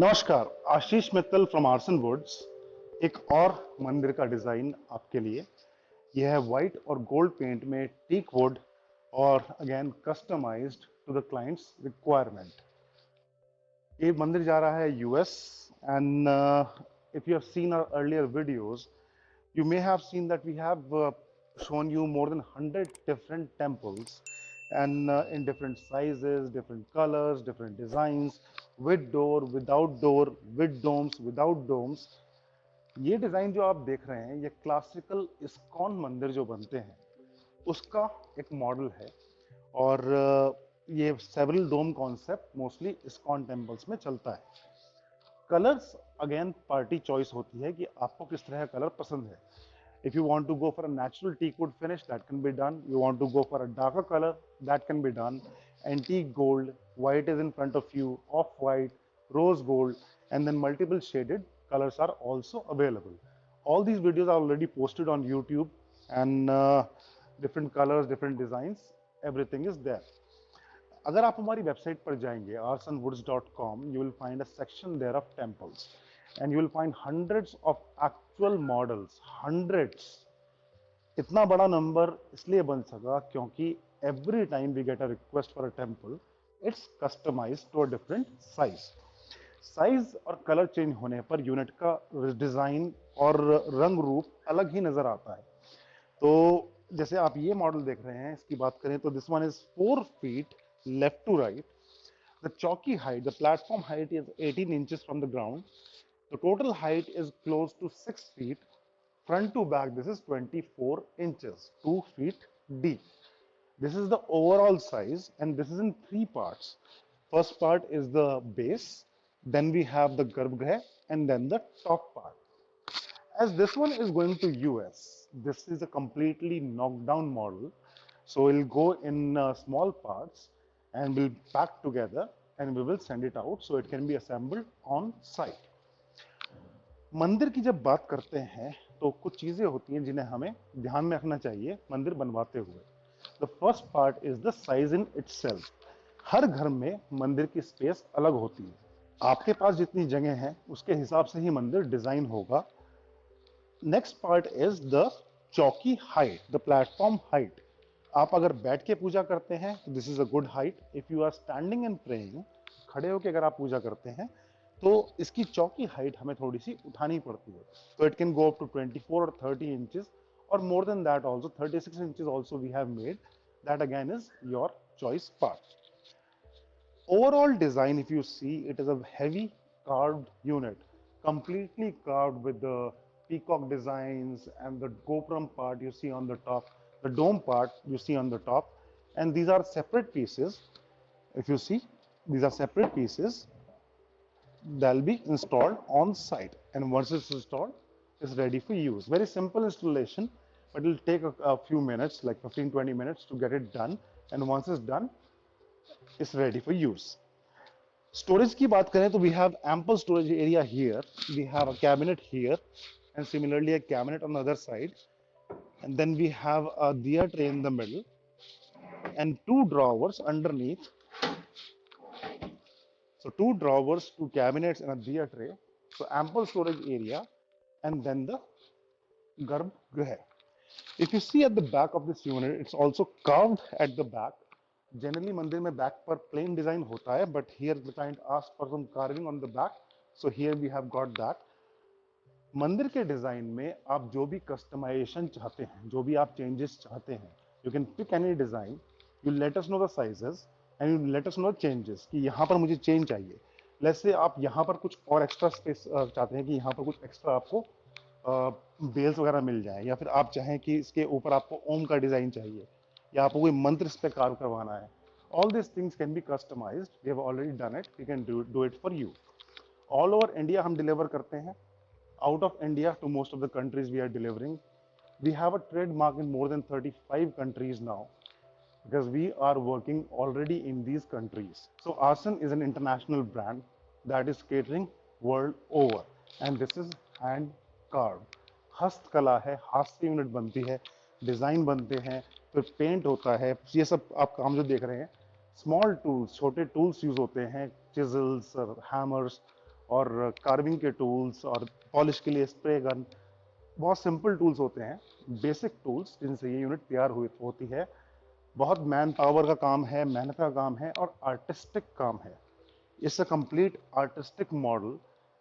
नमस्कार, आशीष Mittal from arson woods. एक और मंदिर का डिजाइन आपके लिए। यह है वाइट और गोल्ड पेंट में टीक वुड और again customised to the clients' requirement. ये मंदिर जा रहा है US and if you have seen our earlier videos, you may have seen that we have shown you more than 100 different temples and in different sizes, different colors, different designs, with door, without door, with domes, without domes. ये design जो आप देख रहे हैं, ये classical ISKCON मंदिर जो बनते हैं उसका एक मॉडल है। और ये सेवरल डोम कॉन्सेप्ट मोस्टली इस्कॉन टेम्पल्स में चलता है। कलर्स अगेन पार्टी चॉइस होती है कि आपको किस तरह का कलर पसंद है। If you want to go for a natural teak wood finish, that can be done. You want to go for a darker color, that can be done. Antique gold, white is in front of you, off-white, rose gold, and then multiple shaded colors are also available. All these videos are already posted on YouTube, and different colors, different designs, everything is there. अगर आप हमारी website पर जाएंगे arsonwoods.com, you will find a section there of temples and you will find hundreds of actual models. Hundreds. इतना बड़ा number इसलिए बन सका क्योंकि every time we get a request for a temple, it's customized to a different size. Size और colour change होने per unit का design और रंग रूप अलग ही नजर आता है। तो जैसे आप ये मॉडल देख रहे हैं, इसकी बात करें तो this one is 4 feet left to right. The चौकी height, the platform height is 18 inches from the ground. The total height is close to 6 feet. Front to back, this is 24 inches, 2 feet deep. This is the overall size, and this is in 3 parts. First part is the base, then we have the garbhagriha, and then the top part. As this one is going to US, this is a completely knocked down model. So it'll go in small parts and we'll pack together and we will send it out so it can be assembled on site. मंदिर की जब बात करते हैं तो कुछ चीजें होती हैं जिन्हें हमें ध्यान में रखना चाहिए मंदिर बनवाते हुए। The first part is the size in itself. हर घर में मंदिर की स्पेस अलग होती है। आपके पास जितनी जगह है उसके हिसाब से ही मंदिर डिजाइन होगा। नेक्स्ट पार्ट इज द चौकी हाइट, द प्लेटफॉर्म हाइट। आप अगर बैठ के पूजा करते हैं तो this is a good height. If you are standing and praying, खड़े होकर अगर आप पूजा करते हैं तो इसकी चौकी हाइट हमें थोड़ी सी उठानी पड़ती है। तो it can go up to 24 और 30 इंचेस और more than that also 36 inches also we have made. That again is your choice part. Overall design, if you see, it is a heavy carved unit, completely carved with the peacock designs and the gopuram part you see on the top, the dome part you see on the top, and these are separate pieces. If you see, these are separate pieces that'll be installed on site, and once it's installed, it's ready for use. Very simple installation, but it'll take a few minutes, like 15-20 minutes to get it done, and once it's done, it's ready for use. Storage की बात करें तो we have ample storage area here. We have a cabinet here and similarly a cabinet on the other side, and then we have a diya tray in the middle and two drawers underneath. So two drawers, two cabinets and a diya tray. So ample storage area, and then the garbhagriha. If you see at the back of this unit, it's also carved at the back. Generally मंदिर में back पर plane design होता है, but here the client asked for some carving on the back, so here we have got that. मंदिर के design में आप जो भी कस्टमाइजेशन चाहते हैं, जो भी आप चेंजेस चाहते हैं, you can pick any design, you let us know the sizes and you let us know changes कि यहाँ पर मुझे चेंज चाहिए। लेट्स से आप यहाँ पर कुछ और एक्स्ट्रा स्पेस चाहते हैं कि यहाँ पर कुछ एक्स्ट्रा आपको बेल्स वगैरह मिल जाए, या फिर आप चाहें कि इसके ऊपर आपको ओम का डिजाइन चाहिए, या आपको कोई मंत्र इस पे कार्व करवाना है। All this things can be customised, we have already done it, we can do it for you. All over India हम डिलीवर करते हैं। Out of India to most of the countries we are delivering. We have a trademark in more than 35 countries now because we are working already in these countries. So Arson is an international brand that is catering world over, and this is hand carved. हस्तकला है, हाथ से unit बनती है, design बनते हैं, फिर paint होता है। ये सब आप काम जो देख रहे हैं, स्मॉल टूल्स, छोटे टूल्स यूज होते हैं, चिजल्स और हैमर्स, और कार्विंग के टूल्स और पॉलिश के लिए स्प्रे गन, बहुत सिंपल टूल्स होते हैं, बेसिक टूल्स जिनसे ये यूनिट तैयार हुई होती है। बहुत मैन पावर का काम है, मेहनत का काम है और आर्टिस्टिक काम है। It's a complete artistic model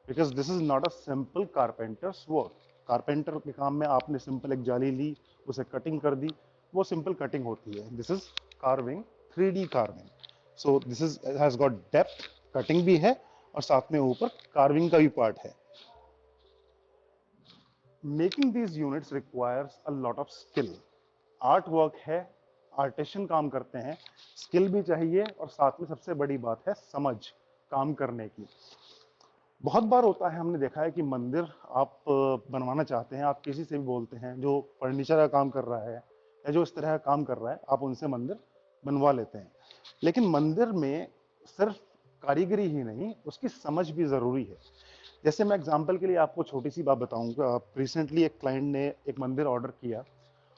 because this is not a simple carpenters work. Carpenter के काम में आपने सिंपल एक जाली ली, उसे कटिंग कर दी, वो सिंपल कटिंग होती है। This is carving, 3D carving. So this is has got depth, cutting भी है और साथ में ऊपर कार्विंग का भी पार्ट है। Making these units requires a lot of skill. Art work है, आर्टिशियन काम करते हैं, स्किल भी चाहिए और साथ में सबसे बड़ी बात है समझ काम करने की। बहुत बार होता है, हमने देखा है कि मंदिर आप बनवाना चाहते हैं, आप किसी से भी बोलते हैं जो फर्नीचर का काम कर रहा है या जो इस तरह का काम कर रहा है, आप उनसे मंदिर बनवा लेते हैं। लेकिन मंदिर में सिर्फ कारीगरी ही नहीं, उसकी समझ भी ज़रूरी है। जैसे मैं एग्जांपल के लिए आपको छोटी सी बात बताऊंगा। रिसेंटली एक क्लाइंट ने एक मंदिर ऑर्डर किया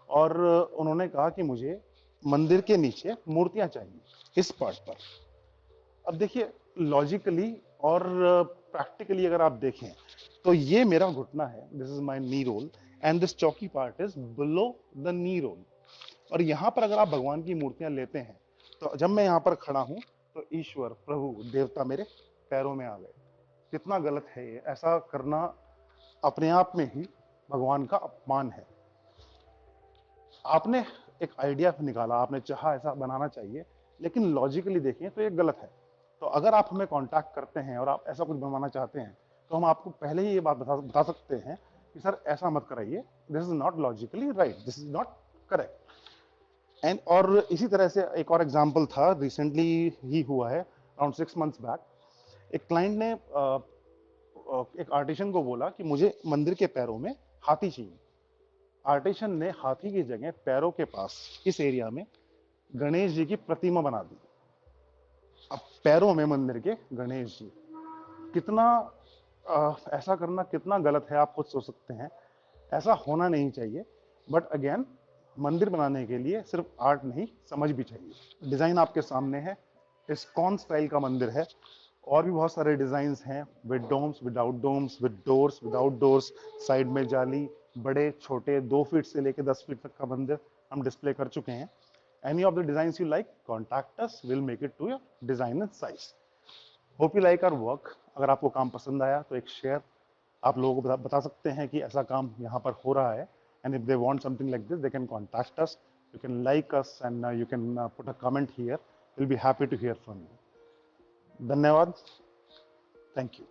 और उन्होंने कहा कि मुझे मंदिर के नीचे मूर्तियां चाहिए इस पार्ट पर। अब देखिए, लॉजिकली और प्रैक्टिकली अगर आप देखें तो ये मेरा घुटना है, this is my knee roll, and this चौकी part is below the knee roll. और यहाँ पर अगर आप भगवान की मूर्तियां लेते हैं तो जब मैं यहाँ पर खड़ा हूँ तो ईश्वर, प्रभु, देवता मेरे पैरों में आ गए। कितना गलत है ये, ऐसा करना अपने आप में ही भगवान का अपमान है। आपने एक आइडिया निकाला, आपने चाहा ऐसा बनाना चाहिए, लेकिन लॉजिकली देखें तो ये गलत है। तो अगर आप हमें कांटेक्ट करते हैं और आप ऐसा कुछ बनवाना चाहते हैं तो हम आपको पहले ही ये बात बता सकते हैं कि सर ऐसा मत कराइए, this is not logically right, this is not correct. And और इसी तरह से एक और एग्जांपल था, रिसेंटली ही हुआ है, अराउंड 6 मंथ्स बैक। एक क्लाइंट ने एक आर्टिशियन को बोला कि मुझे मंदिर के पैरों में हाथी चाहिए। आर्टिशियन ने हाथी की जगह पैरों के पास इस एरिया में गणेश जी की प्रतिमा बना दी। अब पैरों में मंदिर के गणेश जी, कितना ऐसा करना कितना गलत है, आप खुद सोच सकते हैं। ऐसा होना नहीं चाहिए। बट अगेन, मंदिर बनाने के लिए सिर्फ आर्ट नहीं, समझ भी चाहिए। डिजाइन आपके सामने है, इस्कॉन स्टाइल का मंदिर है। और भी बहुत सारे डिजाइन्स हैं, with domes, without domes, with doors, without doors, side में जाली, बड़े छोटे 2 फीट से लेकर 10 फीट तक का मंदिर हम डिस्प्ले कर चुके हैं। Any of the designs you like, contact us, will make it to your design and size. Hope you like our work. अगर आपको काम पसंद आया तो एक शेयर आप लोगों को बता सकते हैं कि ऐसा काम यहाँ पर हो रहा है। And if they want something like this, they can contact us, you can like us and you can put a comment here, will be happy to hear from you. धन्यवाद, थैंक यू।